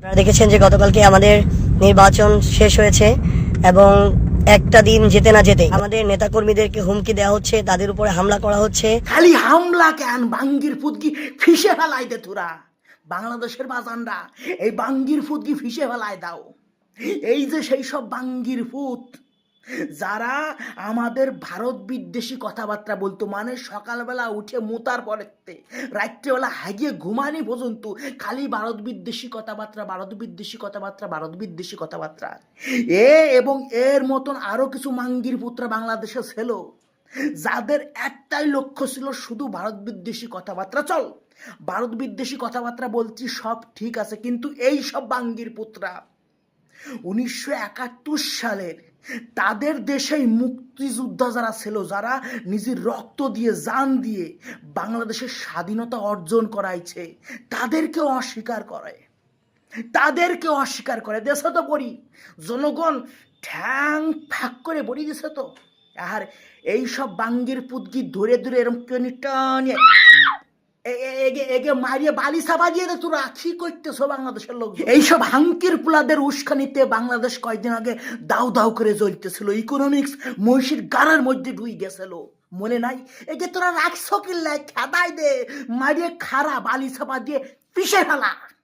আপনারা দেখেছেন যে গতকালকে আমাদের নির্বাচন শেষ হয়েছে এবং একটা দিন যেতে না যেতে আমাদের নেতাকর্মীদেরকে হুমকি দেওয়া হচ্ছে, তাদের উপরে হামলা করা হচ্ছে। খালি হামলা কেন, বাঙ্গির ফুদকি ফিসে ফেলাই দে তোরা। বাংলাদেশের বাজানরা এই বাঙ্গির ফুদকি ফিসে ফেলাই দাও। এই যে সেই সব বাঙ্গির ফুত যারা আমাদের ভারত বিদ্বেষী কথাবার্তা বলতো, মানে সকালবেলা উঠে মুতার পরেতে রাত্রেবেলা হাগিয়ে ঘুমানি পর্যন্ত খালি ভারত বিদ্বেষী কথাবার্তা, ভারত বিদ্বেষী কথাবার্তা, ভারত বিদ্বেষী কথাবার্তা। এবং এর মতন আরো কিছু মাঙ্গির পুত্রা বাংলাদেশে ছিল যাদের একটাই লক্ষ্য ছিল শুধু ভারত বিদ্বেষী কথাবার্তা। চল, ভারত বিদ্বেষী কথাবার্তা বলছি সব ঠিক আছে, কিন্তু এই সব বাঙ্গির পুত্রা 1971 সালের তাদের দেশেই মুক্তিযোদ্ধা যারা ছিল, যারা নিজের রক্ত দিয়ে জান দিয়ে বাংলাদেশের স্বাধীনতা অর্জন করাইছে, তাদেরকে অস্বীকার করে, তাদেরকে অস্বীকার করে। দেশে তো পড়ি জনগণ ঠ্যাং ফাঁক করে পড়ি দিছে তো। আর এইসব বাঙ্গির পুদগি ধরে ধরে এরকম টানিয়ে এগে মারিয়ে বালি চাপা দিয়ে দে। তোরা কি করতেছো বাংলাদেশের লোক? এইসব হাঙ্কির পোলাদের উস্কানিতে বাংলাদেশ কয়েকদিন আগে দাউ দাউ করে জ্বলতেছিল, ইকোনমিক্স মহিষীর গাড়ার মধ্যে ঢুই গেছিল, মনে নাই? এগে তোরা রাখছো কিল্লাই খেদাই দে, মারিয়ে খারা বালি চাপা দিয়ে পিষে ফেলা।